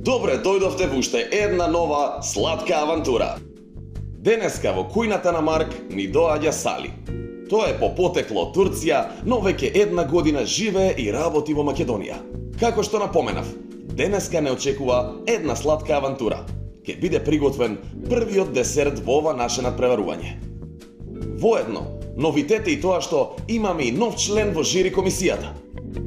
Добре дојдовте во уште една нова сладка авантура. Денеска во кујната на Марк ни доаѓа Сали. Тој е по потекло од Турција, но веќе една година живее и работи во Македонија. Како што напоменав, денеска не очекува една сладка авантура. Ке биде приготвен првиот десерт во ова наше надпреварување. Воедно, новитет е и тоа што имаме и нов член во жири комисијата.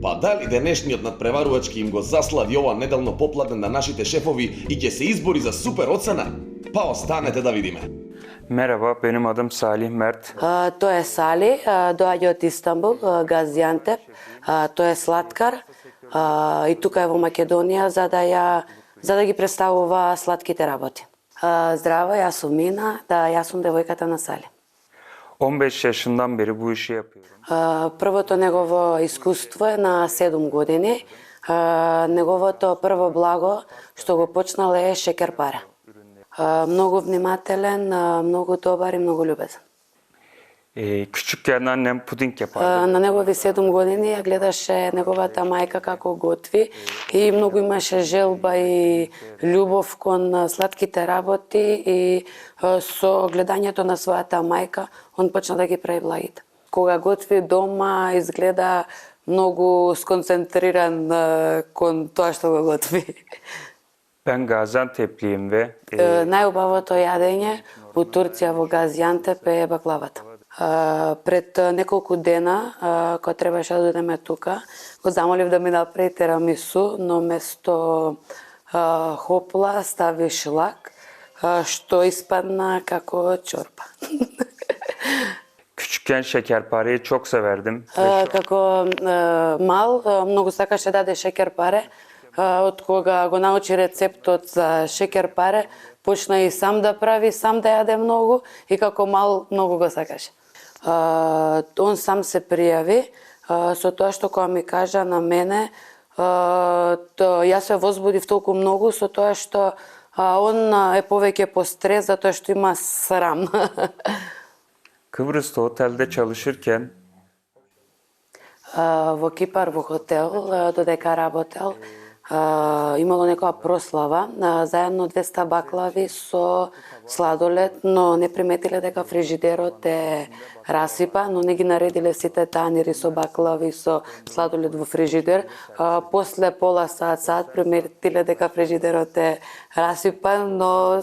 Па дали денешниот надпреварувачки им го заслади ова неделно попладен на нашите шефови и ќе се избори за супер оцена? Па останете да видиме. Merhaba, benim adım Salih Mert. Тој е Сали, доаѓа од Истанбул, Газиантеп. Тој е слаткар и тука е во Македонија за да ги представува сладките работи. Здраво, јас сум Мина, јас сум девојката на Сали. 15 yaşından beri bu işi yapıyorum. Првото негово искуство е на 7 години. Неговото прво благо што го почнал е шекер паре. Многу внимателен, многу добар и многу љубезен. Küçükken annem puding yapardı. На негови 7 години ја гледаше неговата мајка како готви и многу имаше желба и љубов кон сладките работи и со гледањето на својата мајка он почна да ги прави благите. Кога готви дома изгледа многу сконцентриран кон тоа што го готви. Ben Gaziantep'liyim ve Најубавото јадење во Турција во Газиантеп е баклавата. Пред неколку дена, кога требаше да дојдеме тука, го замолив да ми направи тирамису, но место хопла стави шлак, што испадна како чорпа. küçükken şekerpareyi çok severdim. Како мал, многу сакаше да даде шекер паре. Од кога го научи рецептот за шекер паре, почна и сам да прави, сам да јаде многу и како мал многу го сакаше. Он сам се пријави со тоа што кога ми кажа на мене, јас се возбудив толку многу со тоа што он е повеќе по стрес затоа што има срам. Kıbrıs'ta otelde çalışırken Во Кипар во хотел, додека работел, имало некоја прослава, заедно 200 баклави со сладолед, но не приметиле дека фрижидерот е расипа, но не ги наредиле сите танири со баклави со сладолед во фрижидер. После пола саат приметиле дека фрижидерот е расипан, но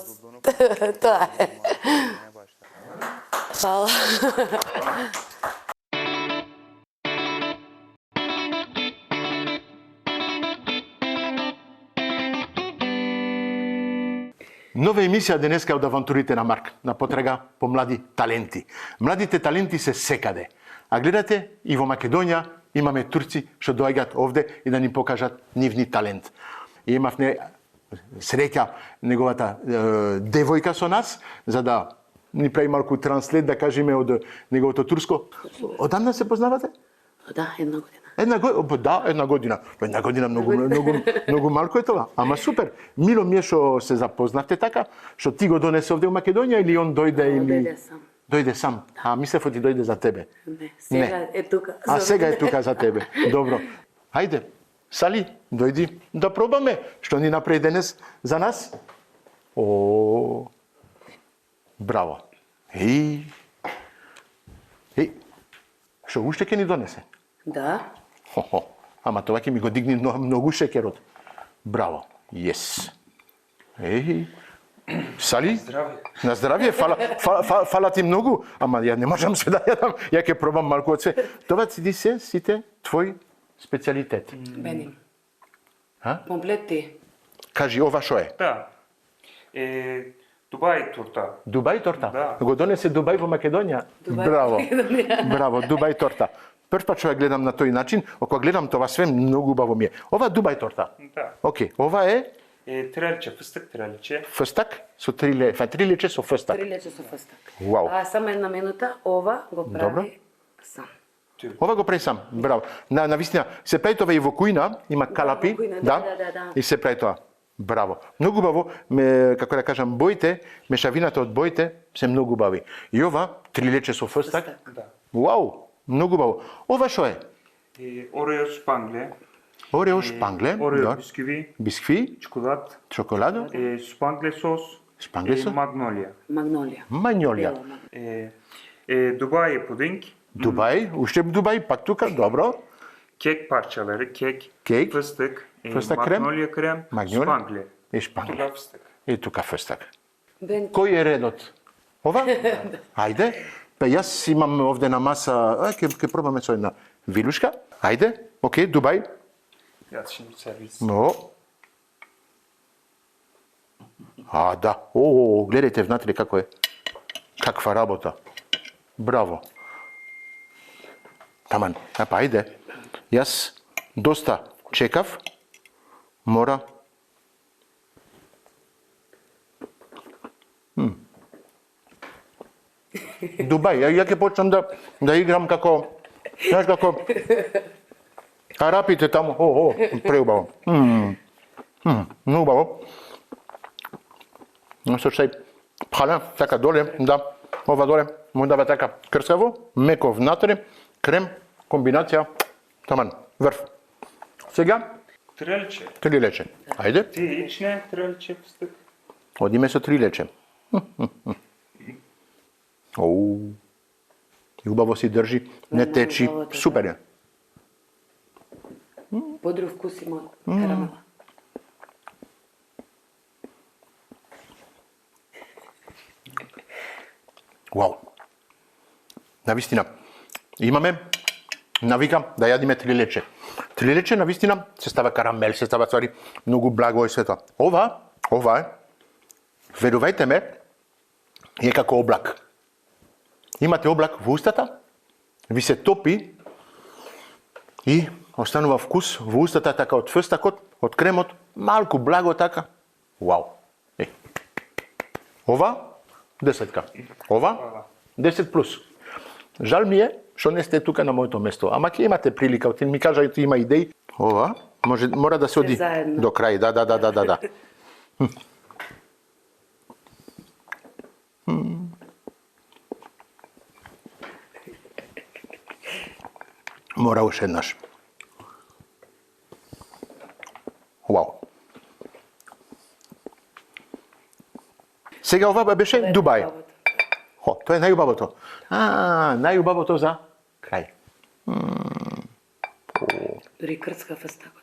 тоа е. Фала. Нова емисија денеска од авантурите на Марк, на потрага по млади таленти. Младите таленти се секаде. А гледате, и во Македонија имаме турци што доаѓаат овде и да ни покажат нивни талент. И имав среќа неговата девојка со нас, за да ни прави малку транслет, да кажеме од неговото турско. Одамна се познавате? Да, една година. Една година. Една година многу малку е тоа. Ама супер. Мило ми е што се запознавте така, што ти го донесе овде во Македонија или он дојде или Дојде сам. Дојде сам. Мислев ти дојде за тебе. Не, сега е тука. Сега е тука за тебе. Добро. Хајде. Сали, дојди да пробаме што ни направи денес за нас. Браво. Што уште ќе ни донесе? Да. Ама тоа ќе ми го дигни многу шекерот. Браво. Yes. Сали? На здравје. Фала ти многу. Ама ја не можам се да јадам. Ја ќе пробам малку од се. Тоа си се сите твој специјалитет. Бени. Комплет ти. Кажи, ова шо е? da Dubai turta. Дубај торта? Да. Го донесе Дубај во Македонија? Браво. Браво, Дубај торта. Прв пат што ја гледам на тој начин, кога гледам тоа све многу убаво ми е. Ова Дубај торта. Da. Океј, ова е Trelçe, fıstık trelçe. фстак со трилече со фстак. Трилече со фстак. Вау. Само една минута, ова го прави сам. Ова го прави сам. Браво. На вистина, се прави тоа и во кујна, има калапи, во кујна, да. да. И се прави тоа. Браво. Многу убаво, како да кажам, боите, мешавината од боите се многу убави. И ова трилече со фстак. Da. Вау, многу убаво. Ова што е? Oreo spangle. Орео шпангле, Орео да. bisküvi, Бискви, çikolat, чоколадо, spangle sos, Spangle sos? magnolia. Магнолија. мањолја. Dubai puding, Дубај, уште Дубај, пак тука, добро. kek parçaları, kek, Kek, fıstık, fıstık krem, magnolia krem, magnolia spangle. И шпангле. Tuga fıstık. И тука фестак. Бен Кој е редот? Ова? Ајде. Па јас имам овде на маса, ќе пробаме со една вилушка. Ајде. Океј, Дубај. Biraz şimdi servis. Но. Да. О, гледајте внатре како е. Каква работа. Браво. Таман. Па ајде. Јас доста чекав. Мора. Дубај, ја ќе почнам да играм како, знаеш како, арапите таму, преубаво. Но убаво. Со шај пхале, така доле, да, ова доле, му дава така крскаво, меко внатре, крем, комбинација, таман, врв. Сега, Trelçe. три лече. Ајде, İçine trelçe fıstık. одиме со три лече. Оу. И убаво си држи, не течи, супер е. Бодров вкус има од карамела. Вау. Навистина, имаме навика да јадиме три лече. Три лече навистина се става карамел, се става ствари многу благо и свето. Ова е, верувајте ме, е како облак. Имате облак во устата, ви се топи и останува вкус во устата така од фстакот, од кремот, малку благо така. Вау. Ова 10. Ова 10 плюс. Жал ми е што не сте тука на моето место, ама ќе имате прилика, ми кажајте има идеи. Ова мора да се оди заедно. до крај, да. Мора уште еднаш. Вау. Сега ова беше Дубај. Тоа е најубавото. Најубавото за крај. Дори крцка фстакот.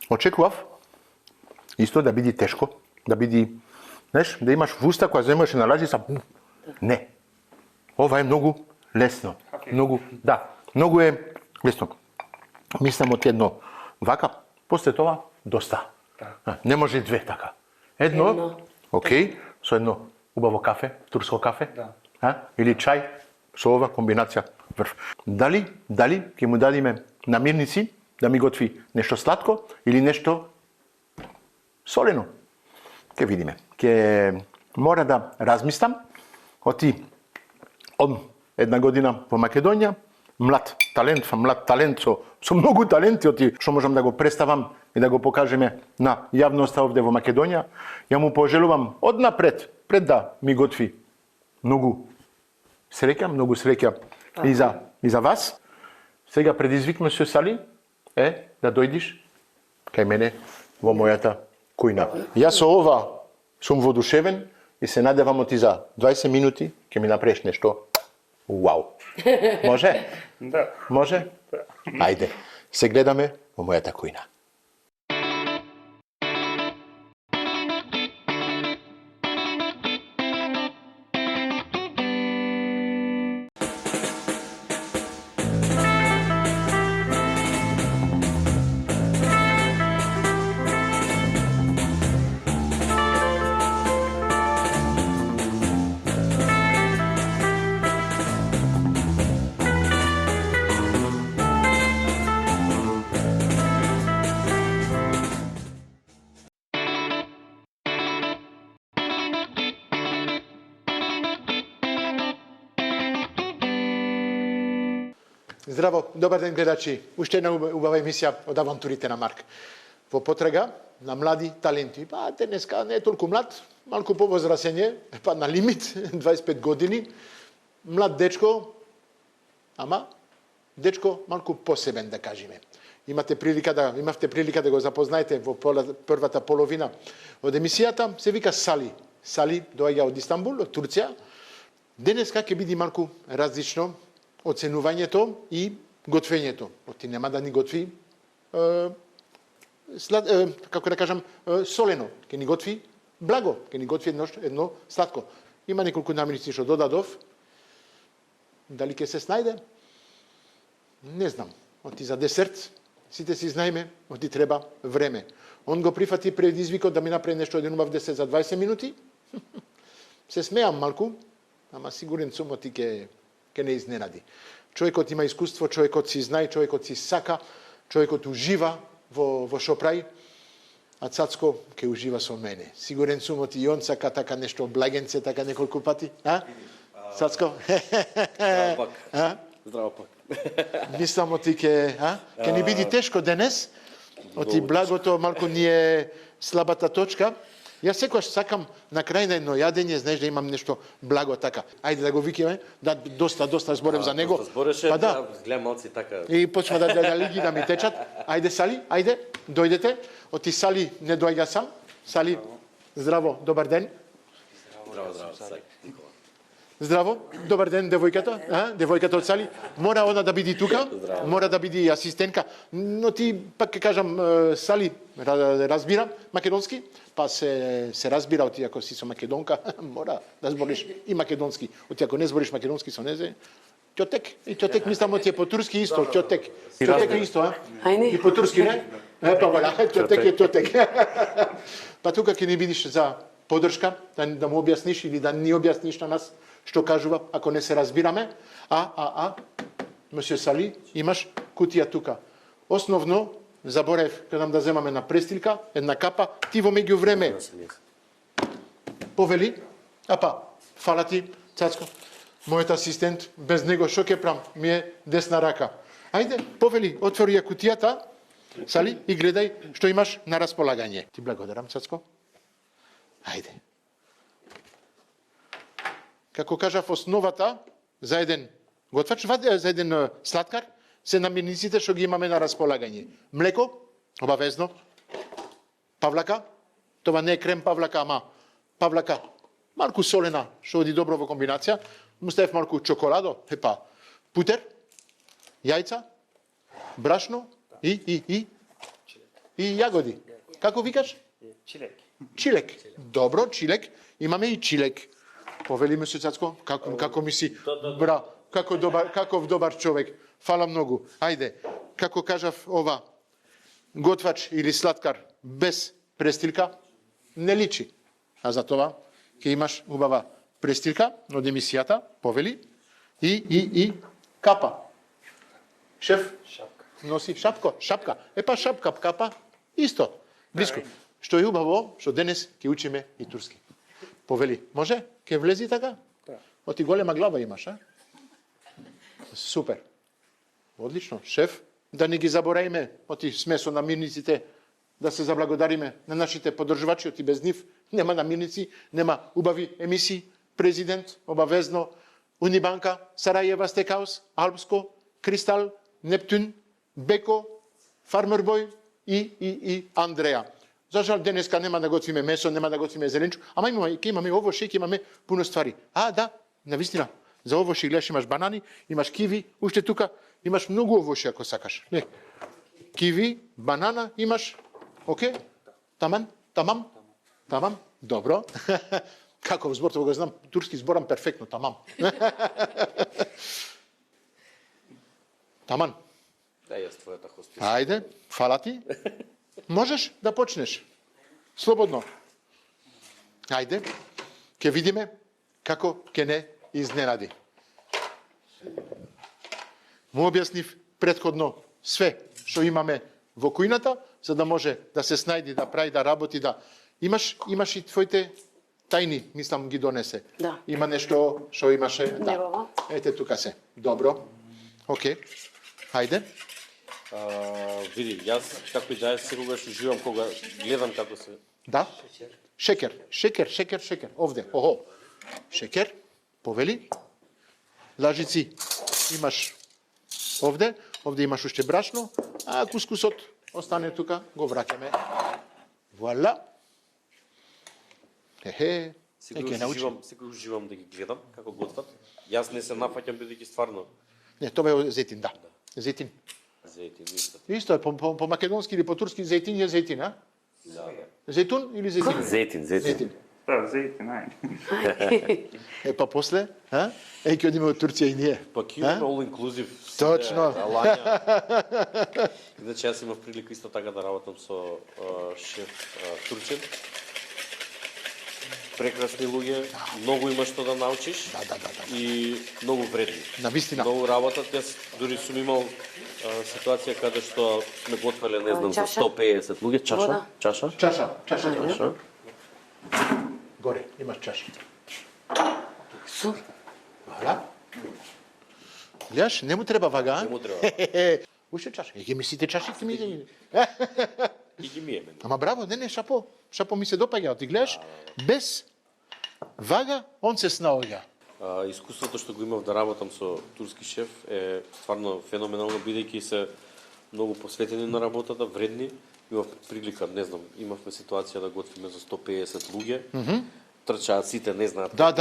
Очекував исто да биде тешко, да биде, знаеш, да имаш в уста кога земаш и налажи са. Не. Ова е многу лесно. Многу е лесно. Мислам од едно вака, после тоа доста. Не може две така. Едно. Океј, со едно убаво кафе, турско кафе, или чај, со ова комбинација врв. Дали ќе му дадиме намирници да ми готви нешто сладко или нешто солено? Ќе видиме. Ќе мора да размислам. Оти од една година во Македонија, млад талент со многу таленти, оти што можам да го представам и да го покажеме на јавноста овде во Македонија. Ја му пожелувам однапред, пред да ми готви многу среќа и за вас. Сега предизвикме се Сали е да дојдиш кај мене во мојата кујна. Јас со ова сум воодушевен и се надевам оти за 20 минути ќе ми направиш нешто. Вау. Може? Да. Може? Ајде, се гледаме во мојата кујна. Здраво, добар ден гледачи. Уште една убава емисија од авантурите на Марк. Во потрага на млади таленти. Па денеска не е толку млад, малку повозрасен е, па на лимит 25 години. Млад дечко, ама дечко малку посебен да кажеме. Имавте прилика да го запознаете во првата половина од емисијата, се вика Сали. Сали доаѓа од Истанбул, од Турција. Денеска ќе биде малку различно оценувањето и готвењето. Оти нема да ни готви како да кажам солено, ќе ни готви благо, ќе ни готви едно сладко. Има неколку намирници што додадов. Дали ќе се снајде? Не знам. Оти за десерт, сите си знаеме, оти треба време. Он го прифати предизвикот да ми направи нешто еден убав десерт за 20 минути. Се смеам малку, ама сигурен сум оти ќе не изненади. Човекот има искуство, човекот си знае, човекот си сака, човекот ужива во шо прави, а Цацко ќе ужива со мене. Сигурен сум оти и он сака така нешто благенце, така неколку пати. Цацко? Здраво пак. Здраво пак. Мислам оти ќе ни биде тешко денес. Оти благото малку ни е слабата точка. Јас секогаш сакам на крај на едно јадење, знаеш да имам нешто благо така. Ајде да го викиме, да доста зборев за него. Збореше, па да. Гледам малци така. И почва да лиги да ми течат. Ајде Сали, ајде, дојдете. Оти Сали не доаѓа сам. Сали, здраво, добар ден. Здраво. Здраво, добар ден, девојката. Девојката од Сали. Мора она да биде тука, мора да биде асистентка. Но ти, пак ќе кажам, Сали разбира македонски, па се разбира, оти ако си со македонка, мора да збориш и македонски. Оти ако не збориш македонски со незе, ќотек. И ќотек мислам оти е по турски исто, ќотек. Ќотек е исто, Ајни. И по турски не? Па вола, ќотек е ќотек. Па тука ќе ни видиш за подршка, да му објасниш или да ни објасниш на нас што кажува, ако не се разбираме. Месье Сали, имаш кутија тука. Основно, заборев, кадам да земаме на престилка, една капа, ти во меѓувреме повели, фала ти, Цацко, мојот асистент, без него шо ќе прам, ми е десна рака. Ајде, повели, отвори ја кутијата, Сали, и гледај што имаш на располагање. Ти благодарам, Цацко. Ајде. Како кажав, основата за еден готвач, за еден сладкар, се намирниците што ги имаме на располагање. Млеко, обавезно, павлака, това не е крем павлака, ама павлака, малку солена, што оди добро во комбинација, му ставив малку чоколадо, путер, јајца, брашно и јагоди. Како викаш? Чилек. Чилек. Добро, чилек. Имаме и чилек. Повели ми се, Цацко, како ми си, бра, каков добар човек. Фала многу. Ајде, како кажав ова, готвач или сладкар без престилка не личи. А за това ќе имаш убава престилка од емисијата, повели, и капа. Шеф, носи шапка. Шапка, капа, исто, близко. Што е убаво, што денес ќе учиме и турски. Повели, може? Ке влези така? Оти голема глава имаш, Супер. Одлично. Шеф, да не ги забораиме, оти сме со намирниците, да се заблагодариме на нашите поддржувачи, оти без нив нема намирници, нема убави емисии. Президент, обавезно, Унибанка, Сарајева Стекаус, Алпско, Кристал, Нептун, Беко, Фармербој и Андреја. За жал денеска нема да готвиме месо, нема да готвиме зеленчо, ама ќе имаме овошје, ќе имаме пуно ствари. Да, навистина. За овошје гледаш имаш банани, имаш киви, уште тука имаш многу овошје ако сакаш. Киви, банана имаш. Оке? Таман? Добро. Каков збор, тоа го знам, турски зборам перфектно, тамам. Таман. Да, јас твојата хосписа. Ајде, фала ти. Можеш да почнеш. Слободно. Ајде, ќе видиме како ќе не изненади. Му објаснив претходно све што имаме во кујната, за да може да се снајди, да прави, да работи, да... Имаш и твоите тајни, мислам, ги донесе. Да. Има нешто што имаше... Да. Ете, тука се. Добро. Окей. Хајде. Види, јас како и да е секогаш уживам кога гледам како се. Да? Шекер. Овде, охо. Шекер, повели. Лажици имаш овде имаш уште брашно, а кускусот остане тука, го враќаме. Вуала. Секогаш уживам да ги гледам како готват. Јас не се нафаќам бидејќи стварно. Не, тоа е зетин, да. Зетин. Зетин, исто. Исто е, по македонски или по турски зетин е зетин, а? Да. Зетун или зетин? Зетин. Да, зејтин, ајде. Па после, а? Ќе одиме од Турција и ние. Па ќе имаме all inclusive. Точно. Алања. Иначе јас имав прилика исто така да работам со шеф турчин. Прекрасни луѓе, многу има што да научиш. Да. И многу вредни. Навистина. Многу работат. Јас дури сум имал ситуација каде што сме готвеле, не знам, за Чаша? 150 луѓе. Чаша? Чаша. Горе, имаш чаша. Вала. Гледаш, не му треба вага, а? Не му треба. Уште чаша. Ги мислите чашите ми? И ги миеме. Ама браво, не, шапо. Шапо ми се допаѓа. Ти гледаш, без вага, он се снаоѓа. Искуството што го имав да работам со турски шеф е стварно феноменално, бидејќи се многу посветени на работата, вредни. Имав прилика, не знам, имавме ситуација да готвиме за 150 луѓе. Трчаат сите, не знаат. Да.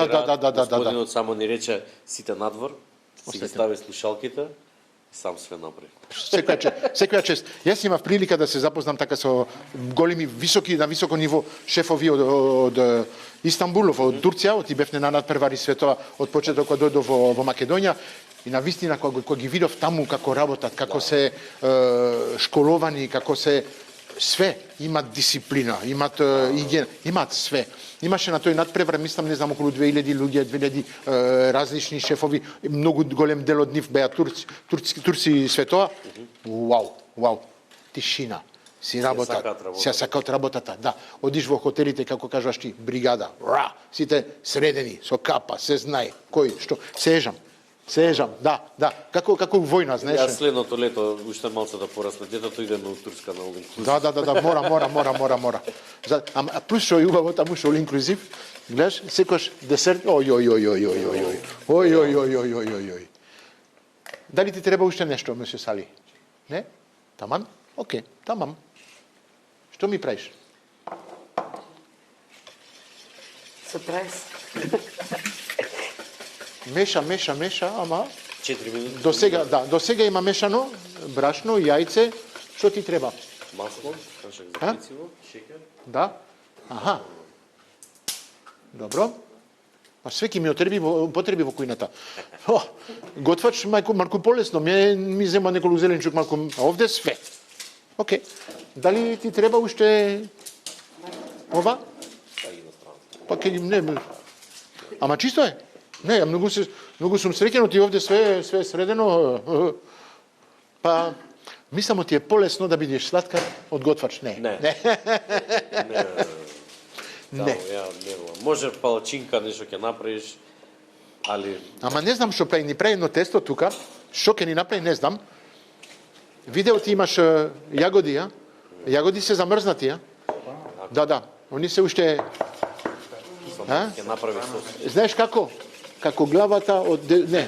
Господинот само ни рече сите надвор, си ги стави слушалките и сам све направи. Секоја чест. Јас имав прилика да се запознам така со големи, на високо ниво шефови од Истанбул, од Турција, од бев на надпревари светова од почеток кога дојдов во Македонија. И на вистина, кога ги видов таму како работат, како се школовани, како се све, имат дисциплина, имат иген, имат све. Имаше на тој надпревар, мислам, не знам, околу 2000 луѓе, 2000 различни шефови, многу голем дел од нив беа турци светова. Вау, тишина. Си работат, се сакаат работата, да. Одиш во хотелите, како кажуваш ти, бригада, сите средени, со капа, се знае, кој, што, Сежам, да. Како војна, знаеш? Јас следното лето уште малце да порасне детето, идеме у Турска на all inclusive. Да, мора. А плюс што е убаво таму што all inclusive, гледаш, секојаш десерт, ој. Дали ти треба уште нешто, месье Сали? Не? Таман? Окей, тамам. Што ми правиш? Сюрприз. Меша, ама 4 минути. до сега има мешано, брашно, јајце, што ти треба? Масло, кашак за пecivo, шекер. Да? Аха. Добро. А све ки ми потреби во кујната. Готвач малку полесно, ми зема неколку зеленчук малку, а овде све. Окей. Дали ти треба уште ова? Па ке не. Ама чисто е. Не, многу сум среќен, ти овде све средено. Па, мислам ти е полесно да бидеш сладкар од готвач. Не. Ја нервувам. Може палачинка нешто ќе направиш, али Ама не знам што прави, ни прави едно тесто тука, што ќе ни направи, не знам. Видео ти имаш јагоди, а? Јагоди се замрзнати, а? Да. Они се уште ќе направи сос. Знаеш како? Како главата од... Не.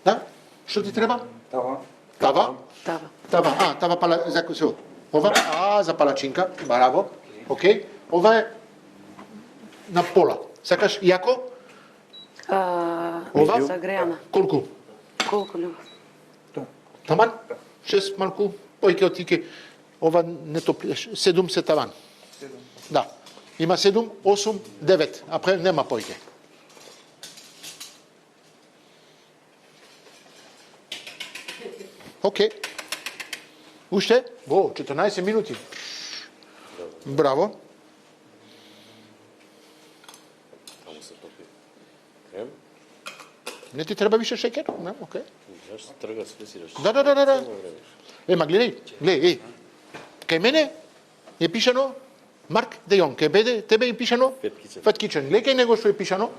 Да? Што ти треба? Тава? Тава за кусо. Ова? За палачинка. Браво. Окей. Ова е на пола. Сакаш јако? Ова? Загрејана. Колку? Колку љубов? Таман? 6 малку. Појке отике. Ова не топли. 7 се таван. Да. Има 7, 8, 9. А пре нема појке. Окей. Уште? 14 минути. Браво. Таму се топи крем. Не ти треба више шекер? Не, окей. Јаш се трга спесираш. Да. Ема, гледај, кај мене е пишано Марк Де Јонг, тебе е пишано Fat Kitchen. Fat Kitchen. Гледај кај него што е пишано.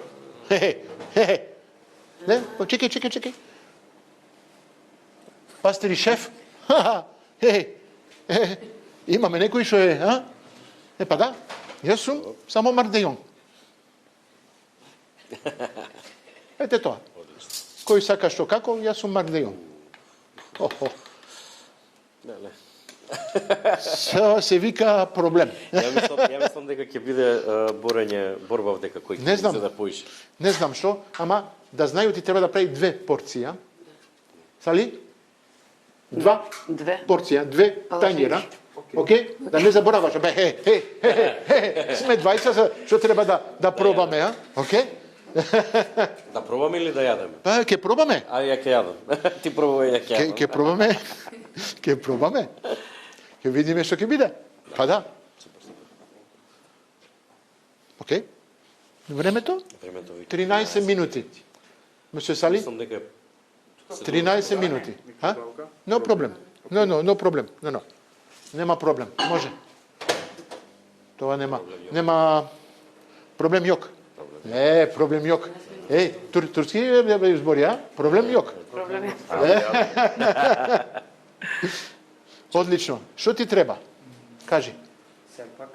Не, чекај. Пастири шеф? Имаме некој што е, а? Па да, јас сум само Мардејон. Ете тоа. Кој сака што како, јас сум Мардејон. Се вика проблем. Ја мислам дека ќе биде борба дека кој Не знам. ќе да поише. Не знам што, ама да знају ти треба да прави 2 порции, а? Сали? 2 порција, 2 тањера. Океј? Да не забораваш, сме 20, што треба да пробаме, а? Океј? Да пробаме или да јадеме? Па, ќе пробаме. А ја ќе јадам. Ти пробувај, ја ќе јадам. Ќе пробаме. Ќе пробаме. Ќе видиме што ќе биде. Па да. Океј? Времето? Времето ви. 13 минути. Мисля Сали? Мислам дека 13 минути. А? No problem. No problem. No. Нема проблем. Може. Тоа нема проблем јок. Проблем јок. Турски избори, а? Проблем јок. Одлично. Што ти треба? Кажи. Селпак.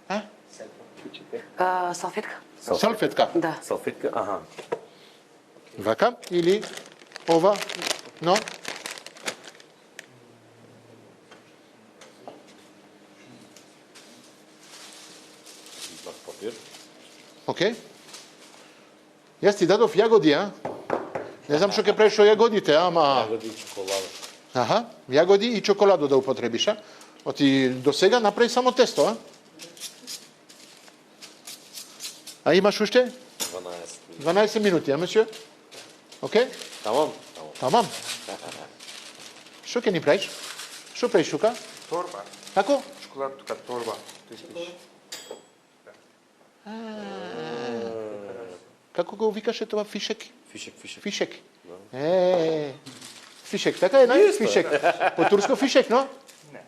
А? Салфетка. Салфетка. Да. салфетка, аха. Вака или ова, но Бас папир. окей. Јас ти дадов јагоди, а? Не знам што ќе правиш со јагодите, ама... Јагоди и чоколада. Аха, јагоди и чоколадо да употребиш, а? Оти до сега направи само тесто, а? А имаш уште? 12 минути, а, месјо? Океј? Тамам. Тамам. Што ќе ни правиш? Што правиш тука? Торба. Како? Шоколад тука торба. Тој спиш. Како го викаше тоа фишек? Фишек. Фишек. Фишек, така е, нај? Фишек. По турско фишек, но?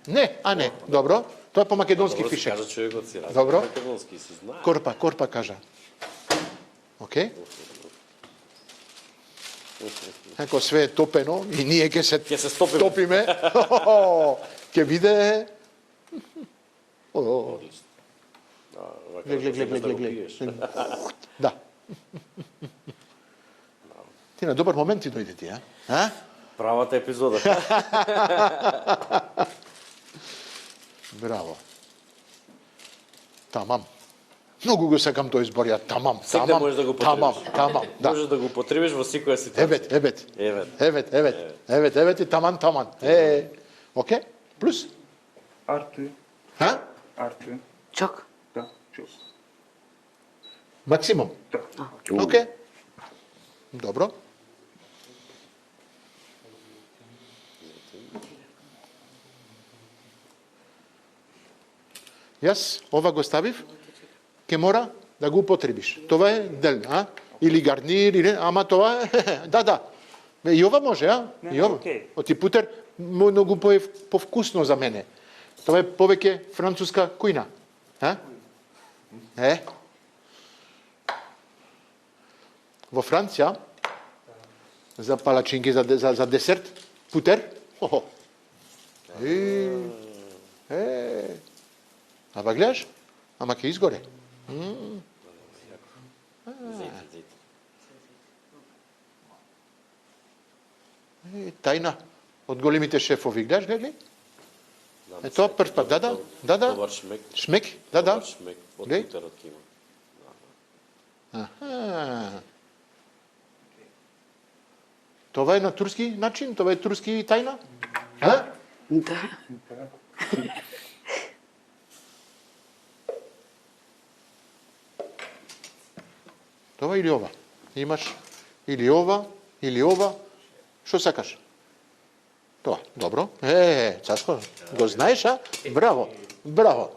Не, не. Добро. Тоа по македонски фишек. Кажа човекот си разбира. Добро. Македонски си знае. Корпа кажа. Океј? Ако све е топено и ние ќе се топиме, ќе биде... Глед. Да. Ти на добар момент ти дојде ти, а? Правата епизода. Браво. Тамам. Многу го сакам тој збор, ја тамам. Секој можеш да го потребиш. Тамам, да. Можеш да го потребиш во секоја ситуација. Евет и таман. Океј? Плюс? Арту. Ха? Арту. Чок. Да, чук. Максимум? Да. Океј. Добро. Јас ова го ставив, ќе мора да го употребиш. Тоа е дел, а? Или гарнир, или... ама тоа е... Да. И ова може, а? Не, И ова. окей. Оти путер многу повкусно за мене. Тоа е повеќе француска кујна. А? Во Франција, за палачинки, за десерт, путер, Ама гледаш? Ама ќе изгоре. Тајна од големите шефови, гледаш? Е тоа прв пат, да. Добар шмек. Шмек, да. Добар шмек од Глеј. путерот ќе има. Аха. Това е на турски начин? Това е турски тајна? А? Да. Това или ова? Имаш или ова, или ова. Што сакаш? Тоа, добро. Цашко, го знаеш, а? Браво.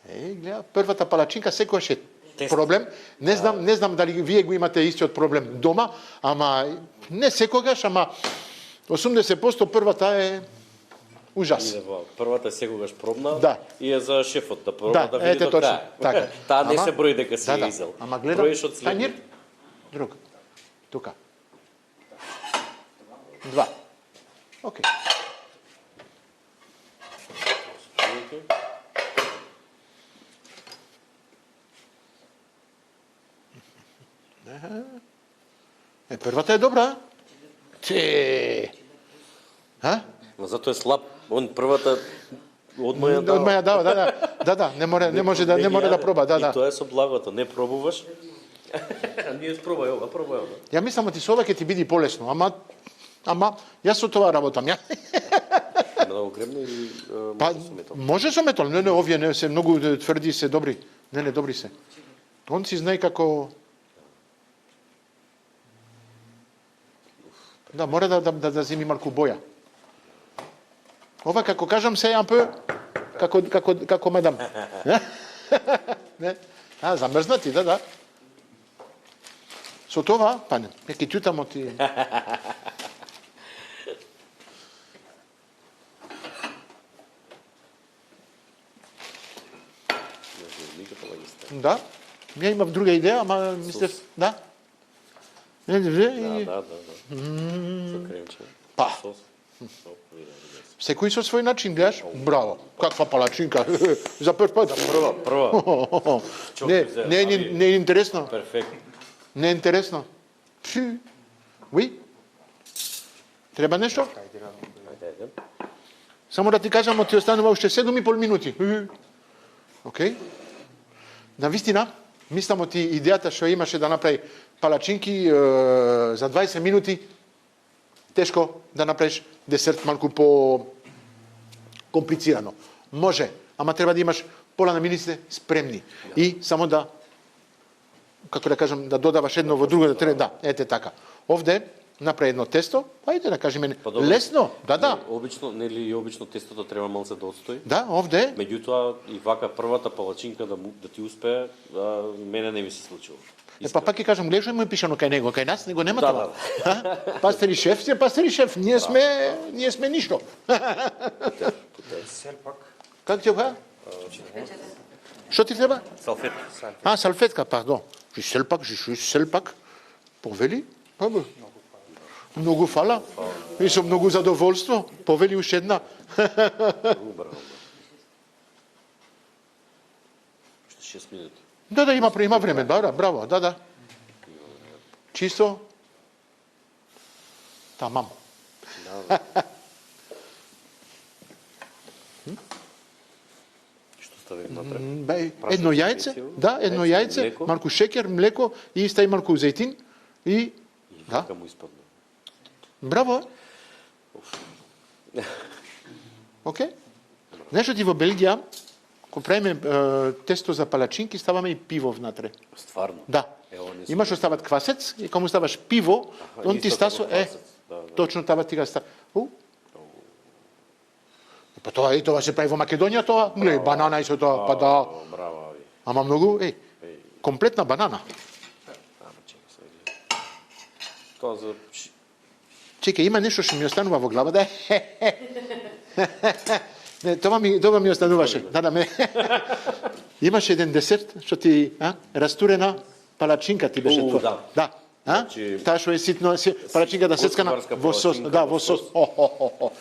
Гледа, првата палачинка секојаш е проблем. Не знам дали вие го имате истиот проблем дома, ама не секогаш, ама 80% првата е ужас. Првата е секогаш пробна Да. и е за шефот да пробна да види ете до точно, крај. така. Таа не се брои дека си да. изел. Ама гледам, Броиш од тањир, следниот. друг. Тука. 2. Океј. Првата е добра. Те. А? Ма затоа е слаб. Он првата одма ја дава. Одма ја дава, да, не може да проба, да. И тоа е со благото, не пробуваш. А ние пробај ова, пробај ова. Ја мислам ти со ова ќе ти биде полесно, ама јас со тоа работам, ја. Многу крепно или Па, со метал? може со метал, не, овие не се многу тврди, се добри. Не, добри се. Он си знае како... Да, мора да земи малку боја. Ова, како кажам, се un peu како мадам. Не? Замрзнати, да. Со това, па не, ќе ќутамо ти... Да. Ја имав друга идеја, ама мислев, да. Да. Со кремче. Па. Сос. Секој со свој начин, гледаш? Браво. Каква палачинка. За прв пат. Прва. Не е интересно. Перфект. Не е интересно. Oui? Треба нешто? Ајде. Само да ти кажам, ти останува уште 7,5 минути. Океј. На вистина, мислам ти идејата што имаше да направи палачинки за 20 минути, тешко да направиш десерт малку по комплицирано. Може, ама треба да имаш пола на минуте спремни. И само да, како да кажам, да додаваш едно во друго, да, ете така. Овде направи едно тесто, ајде да кажеме лесно, да. Обично тестото треба малце да отстои. Да, овде. Меѓутоа и вака првата палачинка да ти успее, мене не ми се случило. Па пак ќе кажам, гледаш му е пишано кај него, кај нас него нема Да, тоа. Пастери шеф, ние сме ништо. Селпак. Как ќе го? Што ти треба? Салфетка. Салфетка, пардон. Селпак. Повели? Многу фала. И со многу задоволство. Повели уште една. Уште 6 минути. Да, има време, браво, да. Чисто. Тамам. Што ставим натре? Едно јајце, малку шеќер, млеко и стави малку зејтин и Вака му испадна. Браво. Океј. Знаеш ти во Белгија, кога правиме тесто за палачинки, ставаме и пиво внатре. Стварно? Да. Имаш остават квасец и кога му ставаш пиво, он ти стасо точно тава ти га ста. Па тоа се прави во Македонија тоа. Глеј, банана и со тоа, па да. Браво. Ама многу, комплетна банана. Тоа за Чекај, има нешто што ми останува во глава, да. Не, тоа ми остануваше. Да, ме. Имаше еден десерт што ти, растурена палачинка ти беше тоа. Да. Таа што е ситно, палачинка да сецкана во сос, да, во сос.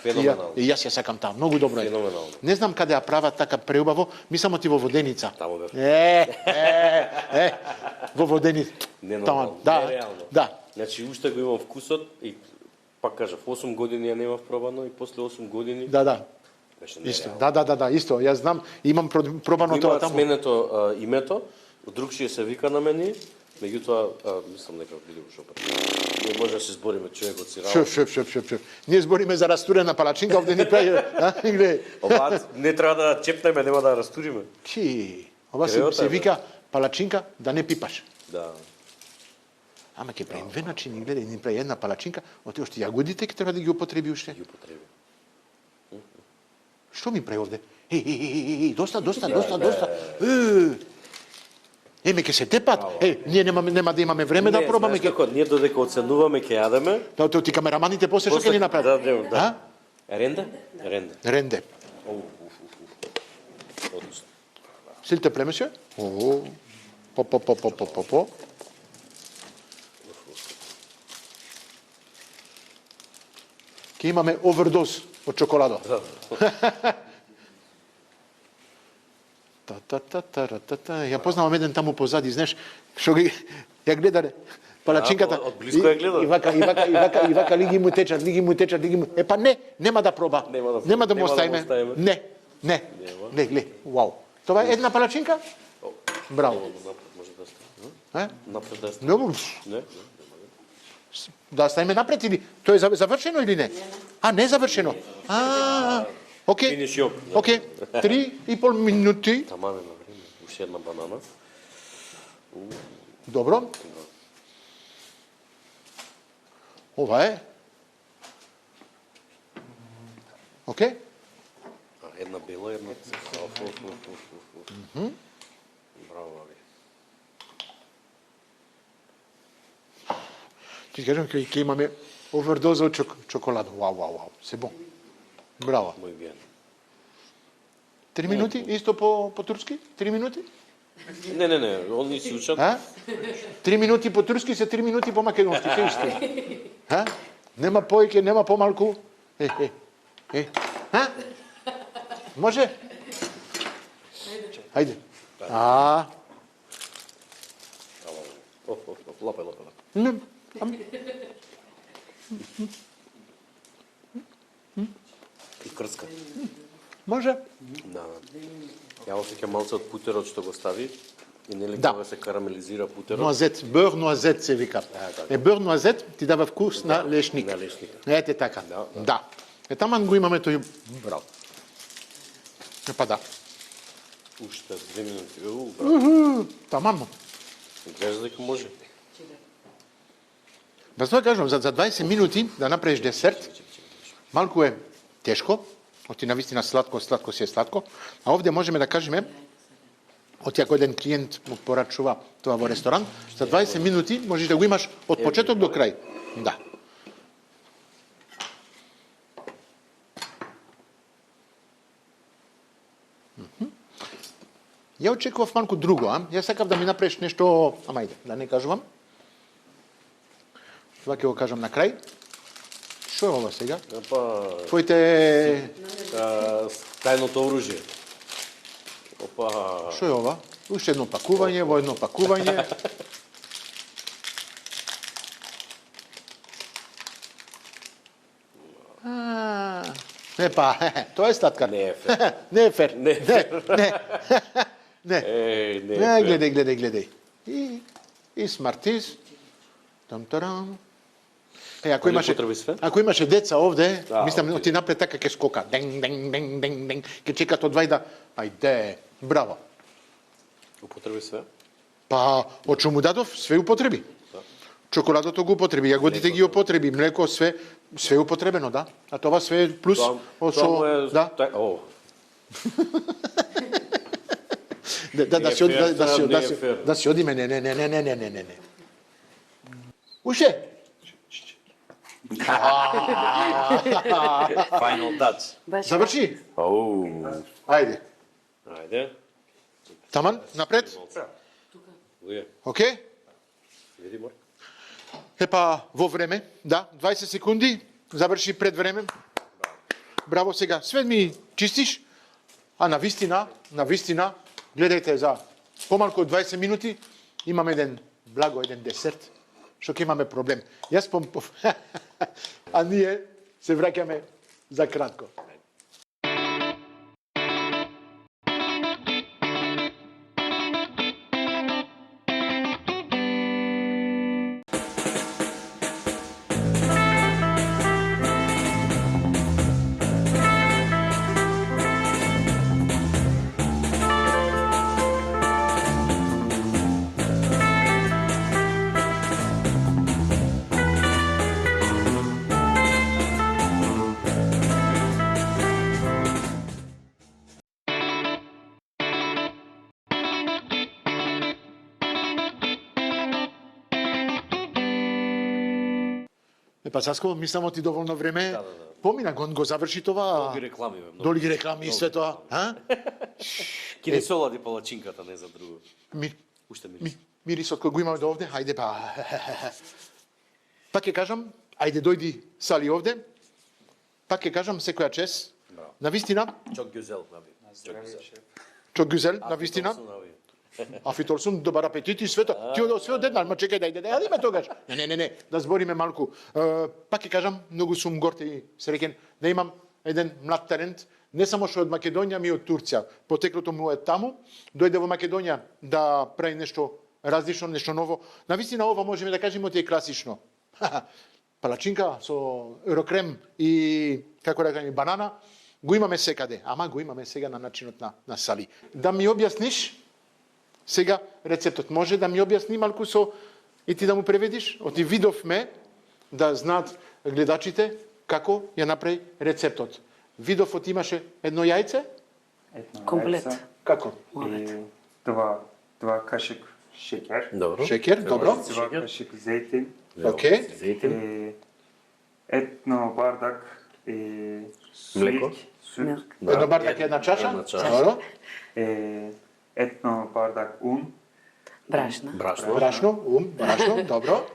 Феноменално. И јас ја сакам таа, многу добро е. Феноменално. Не знам каде ја прават така преубаво, мислам ти во Воденица. Тамо бев. Во Воденица. Ненормално. Да. Да. Значи уште го имам вкусот и пак кажав, 8 години ја немав пробано и после 8 години Да. беше Исто. нереално. Да, исто. Јас знам, имам пробано тоа Имаат таму. сменето името, другшие се вика на мене, меѓутоа мислам дека биде уште опет. Не може да се збориме човекот си работа. Шеф. Ние збориме за растурена палачинка, овде ни прави, Ова не треба да чепнеме, нема да растуриме. Ова се вика палачинка да не пипаш. Да. Ама ќе правим две начини, гледај, ни прави една палачинка, оти уште јагодите ќе треба да ги употреби уште. Ги употреби. Што ми прави овде? Доста. Ме ќе се тепат. Ние нема да имаме време да пробаме. Ние додека оценуваме ќе јадеме. Да, ти камераманите после што ќе ни направат? Да. Ренде? Ренде. Одлично. S'il te plaît, monsieur? Po. ќе имаме овердоз од чоколадо. Ја познавам еден таму позади, знаеш, што ги ја гледа палачинката. Од близко ја гледа. И вака лиги му течат. Епа не, нема да проба. Нема да му оставиме. Не. Гле, вау. Това е една палачинка? Браво. Може да стане. Напред да стане. Не. Да ставиме напред или тоа е завршено или не? Не е завршено. Окей. Финиш јок. Окей. 3,5 минути. Таман е на време. Уште една банана. Добро. Ова е. Окей. Една бела, една црвена. Браво, Ави. Ти кажам, ќе имаме овердоза од чоколада. Вау. Се бон. Браво. Мој биен. 3 минути? Исто по турски? 3 минути? Не, они си учат. 3 минути по турски се 3 минути по македонски, се исто. Нема поиќе, нема помалку. Може? Хајде. Лапе. Не. И крцка. Може? Да. Ја осеќам малце од путерот што го стави. И нели Да. кога се карамелизира путерот. Ноазет, бeur ноазет се вика. Бeur ноазет ти дава вкус на лешник. На лешник. Ете така. Да. Таман го имаме тој. Браво. Епа да. Уште 2 минути. Браво. Таман. Гледаш дека може. Бас тоа кажам, за 20 минути да направиш десерт, малку е тешко, оти навистина сладко си е сладко, а овде можеме да кажеме, оти ако еден клиент му порачува тоа во ресторан, за 20 минути можеш да го имаш од почеток до крај. Да. Ја очекував малку друго, Ја сакав да ми направиш нешто, ајде, да не кажувам. Това ќе го кажам на крај. Што е ова сега? Твоите... Тајното оружје. Што е ова? Уште едно пакување, во едно пакување. Епа, тоа е сладкар. Не е фер. Не е фер. Не е фер. Не. Гледај. И смартис. Там-тарам. Ако имаше деца овде, мислам, ти напред така ќе скока. Ден, ќе чекат од вајда. Ајде, браво. Употреби све? Па, од што му дадов, све употреби. Чоколадото го употреби, јагодите ги употреби, млеко, све употребено, да. А тоа све е плюс од што... Да. Да си одиме, не. Уште? Final touch. Заврши? Ајде. Таман, напред? Окей? Види, Марк. Епа, во време, да, 20 секунди, заврши пред време. Браво сега. Све ми чистиш, а на вистина, гледајте, за помалку од 20 минути имаме еден десерт, што ќе имаме проблем. Јас а ние се враќаме за кратко. Епа, Саско, мислам ти доволно време. Да. Помина, го заврши това. Долги реклами, и све тоа. Ки не солади палачинката, не за друго. Уште мирис. Мирисот кој го имаш до овде, ајде па. Па ќе кажам, ајде дојди Сали овде. Пак ќе кажам секоја чест. На вистина, Чок гюзел, нави. Здравје, шеф. чок гюзел, на вистина. Афитолсун, добар апетит и свето. Ти све од една, ма чекај да иде. Ајде ме тогаш. Не, да збориме малку. Пак ќе кажам, многу сум горд и среќен да имам еден млад талент, не само што од Македонија, ми од Турција. Потеклото му е таму, дојде во Македонија да прави нешто различно, нешто ново. На вистина ова можеме да кажеме ти е класично. Палачинка со еврокрем и како да кажем банана, го имаме секаде, ама го имаме сега на начинот на Сали. Да ми објасниш сега рецептот, може да ми објасни малку со и ти да му преведиш? Оти видовме да знаат гледачите како ја направи рецептот. Видовот имаше едно јајце? Едно Комплет. яйце Како? и два кашик шеќер, Добро. Шеќер, добро. два кашик зејтин, Окей. Зејтин. и едно бардак и Млеко. суик, Едно бардак, една чаша? Една чаша. Добро. едно бардак ун, Брашна. Брашно. Брашно, брашно, добро.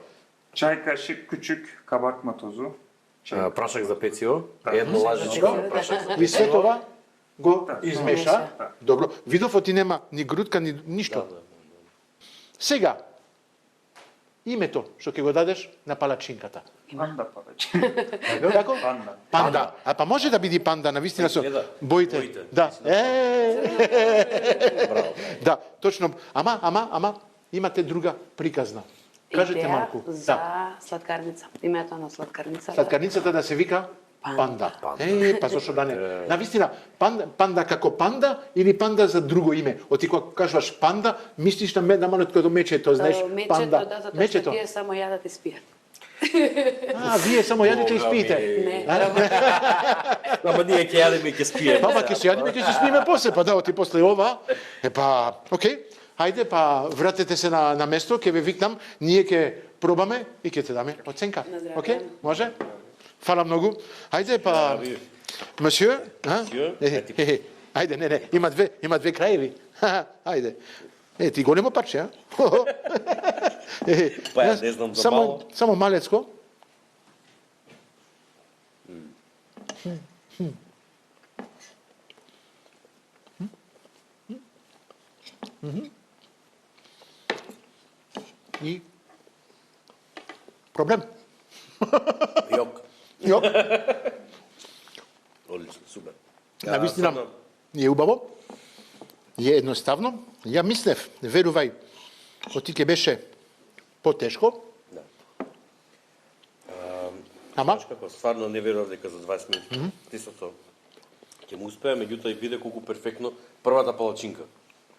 чај кашик кучук кабартма тозу, Прашак за пециво. Едно лажичко. Прашак за И све тоа го Да. измеша. Добро. Видовот и нема ни грудка, ни ништо. Сега, името што ќе го дадеш на палачинката. панда палач. Како? Панда. Панда. А па може да биде панда, на вистина со Гледа, боите. боите. Да. Браво. Да, точно. Ама имате друга приказна. Кажете Идеја малку. за Да. сладкарница. Името на сладкарницата. Сладкарницата да се вика панда. Па зошто да не? На вистина, панда како панда или панда за друго име? Оти кога кажуваш панда, мислиш на малот кога мечето, знаеш, панда. Мечето, да, затоа што тие само јадат и спијат. А, вие само јадете и Бога спиете. ми. Не, Ама ние ќе јадеме и ќе спиеме. Па, ќе се јадиме, ќе се спиме после, па да, оти после ова. Па, окей, ајде, па вратете се на место, ќе ве викнам, ние ќе пробаме и ќе те даме оценка. здравје. Окей, може? Фала многу. Ајде, па, месије, ајде, не, има две крајеви. Ајде. Ти големо парче, а? Па ја не знам за мало. Само малецко. И проблем. Јок. Јок, Одлично, супер. на вистина е убаво. Е едноставно. Ја мислев, верувај, оти ќе беше потешко. Да. Ама, Знаеш како, стварно не верував дека за 20 минути тестото ќе му успее, меѓутоа и биде колку перфектно првата палачинка.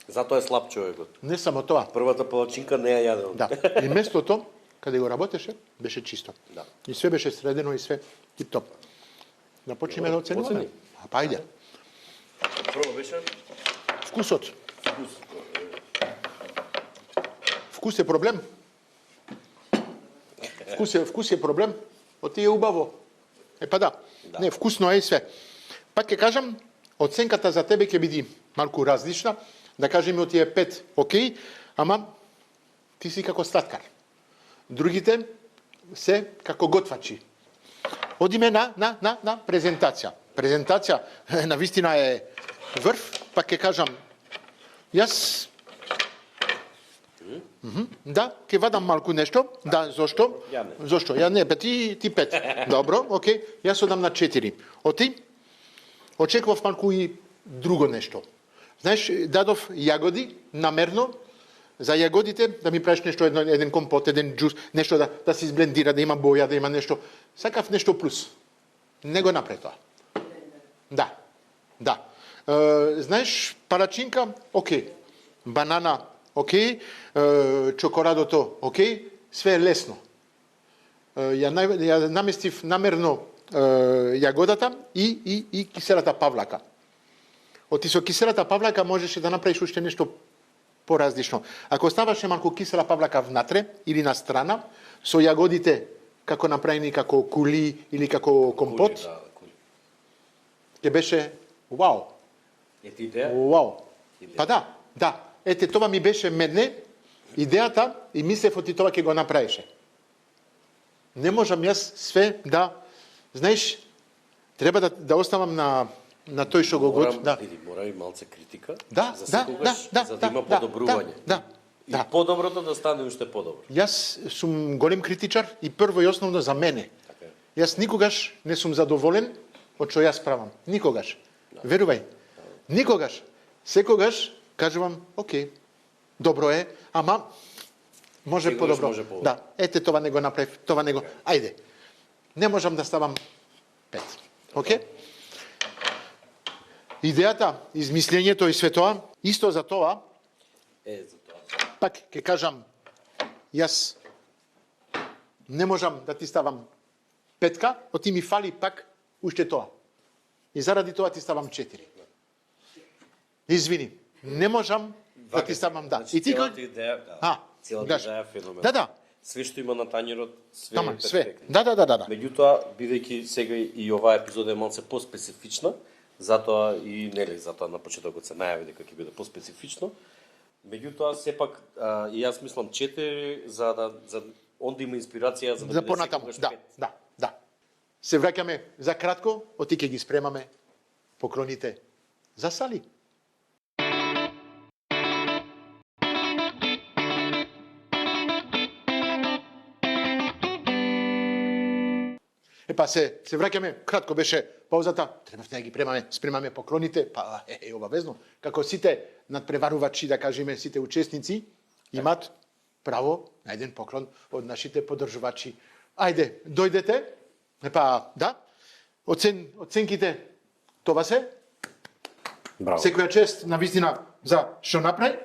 Затоа е слаб човекот. не само тоа. Првата палачинка не ја јадел. Да. И местото, каде го работеше, беше чисто. Да. И све беше средено и све тип-топ. Да почнеме да оценуваме. Оцени. Па ајде. Прво беше Вкусот. вкус. Вкус е проблем. Вкус е проблем. Оти е убаво. Па да. Не, вкусно е и све. Пак ќе кажам, оценката за тебе ќе биде малку различна. Да кажеме оти е 5, окей, ама ти си како сладкар. Другите се како готвачи. Одиме на презентација. Презентација на вистина е врв, пак ќе кажам, јас да, ќе вадам малку нешто. Да, зошто? Ја не. Зошто? Ја не, бе ти 5. Добро, окей. Јас одам на 4. Оти очекував малку и друго нешто. Знаеш, дадов јагоди намерно за јагодите да ми правиш нешто, еден компот, еден џус, нешто да се изблендира, да има боја, да има нешто. Сакав нешто плюс. Не го направи тоа. Да. Да. Знаеш, палачинка, окей. Банана, окей. Чокорадото, окей. Све е лесно. Ја наместив намерно јагодата и киселата павлака. Оти со киселата павлака можеше да направиш уште нешто поразлично. Ако ставаше малку кисела павлака внатре или на страна, со јагодите како направени како кули или како компот, Да, кули. ќе беше вау. Ете идеја? Вау. Па да. Ете, тоа ми беше мене идејата и мислев оти тоа ќе го направише. Не можам јас све да, знаеш, треба да оставам на тој што го Мора и малце критика за секогаш, за да има подобрување. И подоброто да стане уште подобро. Јас сум голем критичар и прво и основно за мене. Така е. Јас никогаш не сум задоволен од што јас правам. Никогаш. Верувај. Никогаш. Секогаш кажувам, окей, добро е, ама може Секогаш подобро. може подобро. Да, ете това не го направив, това не го. Ајде. Не можам да ставам 5. Окей? Идејата, измислењето и све тоа, исто за тоа, За тоа. пак ќе кажам, јас не можам да ти ставам 5, оти ми фали пак уште тоа. И заради тоа ти ставам 4. Извини, не можам да ти ставам Значи, И ти целата идеја, целата идеја е феномен. Да. Све што има на тањерот, све Тама, е све. перфектно. Да. Меѓутоа, бидејќи сега и оваа епизода е малце поспецифична, затоа и нели, затоа на почетокот се најави дека ќе биде поспецифично. Меѓутоа, сепак и јас мислам 4 за онда има инспирација за да За биде понатаму. секогаш 5. Да. Се враќаме за кратко, оти ќе ги спремаме поклоните за Сали. Епа се враќаме, кратко беше паузата, требавте да ги спремаме поклоните, па обавезно, како сите надпреварувачи, да кажеме, сите учесници, имат право на еден поклон од нашите поддржувачи. Ајде, дојдете, епа, да, оценките, това се, Браво. секоја чест, на вистина, за што направи.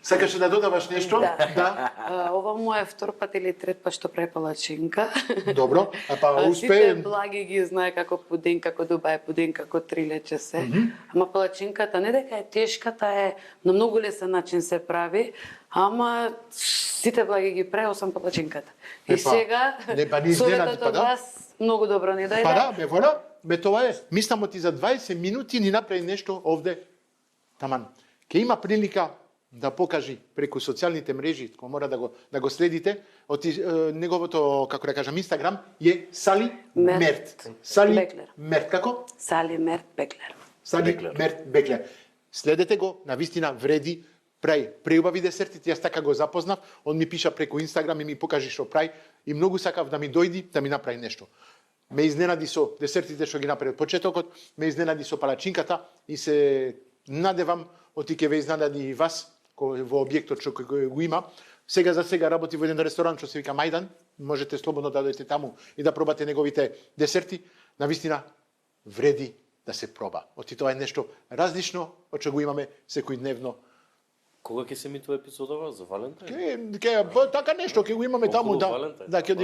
Сакаше да додаваш нешто? Да. Ова му е втор пат или трет пат што прави палачинка. Добро, па успе. Сите благи ги знае како пудин, како дуба е пудин, како трилече се. Ама палачинката не дека е тешка, таа е на многу лесен начин се прави, ама сите благи ги прави, осам палачинката. И сега советот од вас многу добро ни даде. Па да, тоа е. Мислам ти за 20 минути ни направи нешто овде. Таман. Ке има прилика да покажи преку социјалните мрежи, кој мора да го следите, неговото, како да кажам, Инстаграм е Сали Мерт. Сали Мерт, како? Сали Мерт Беклер. Сали Мерт Беклер. Следете го, на вистина вреди, прави преубави десертите, јас така го запознав, он ми пиша преку Инстаграм и ми покажи што прави и многу сакав да ми дојди, да ми направи нешто. Ме изненади со десертите што ги направи од почетокот, ме изненади со палачинката и се надевам оти ќе ве изненади и вас во објектот што го има. Сега за сега работи во еден ресторан што се вика Мајдан, можете слободно да дојдете таму и да пробате неговите десерти. Навистина вреди да се проба. Оти тоа е нешто различно од што го имаме секојдневно. Кога ќе се емитува епизодава за Валентајн? Така нешто ќе го имаме таму Валентајн, да ќе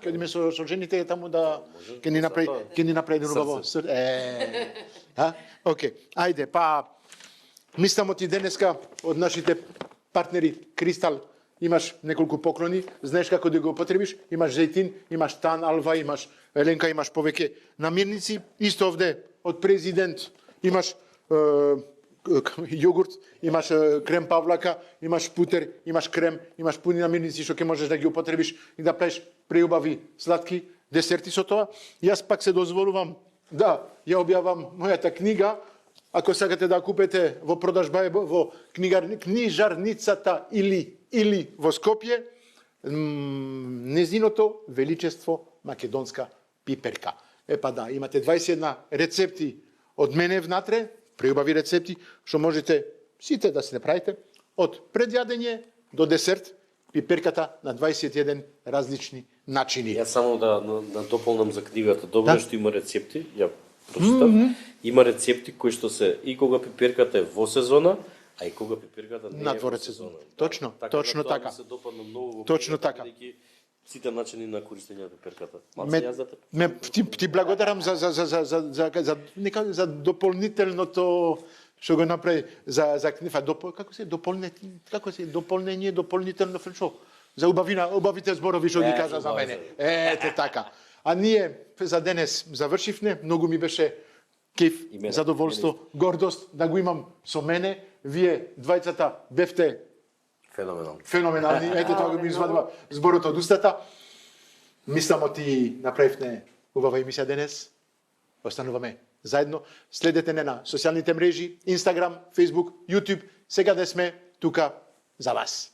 одиме со жените таму да ќе ни направи едно убаво. Океј, ајде, па мислам оти денеска од нашите партнери Кристал имаш неколку поклони, знаеш како да го употребиш, имаш зејтин, имаш тан алва, имаш Еленка, имаш повеќе намирници, исто овде од президент имаш јогурт, имаш крем павлака, имаш путер, имаш крем, имаш пуни намирници што ќе можеш да ги употребиш и да правиш преубави сладки десерти со тоа. Јас пак се дозволувам да ја објавам мојата книга. Ако сакате да купете во продажба во книжарницата или во Скопје, незиното величество македонска пиперка. Епа да, имате 21 рецепти од мене внатре, преубави рецепти, што можете сите да се направите, од предјадење до десерт, пиперката на 21 различни начини. Јас само да дополнам за книгата. Добро што има рецепти, ја прочитав. Има рецепти кои што се и кога пиперката е во сезона, а и кога пиперката не е во сезона. Точно, точно така. Се допадна многу. Точно така. Сите начини на користење на пиперката. Ти благодарам за дополнителното што го направи за книфа како се дополнително френчо за убавите зборови што ги кажа за мене. Ете така. А ние за денес завршивме, многу ми беше кеф, задоволство, гордост да го имам со мене. Вие двајцата бевте феноменални. Ете тоа го ми извадува зборот од устата. Мислам ти направивме убава емисија денес. остануваме заедно. Следете не на социјалните мрежи, Instagram, Facebook, YouTube, сега да сме тука за вас.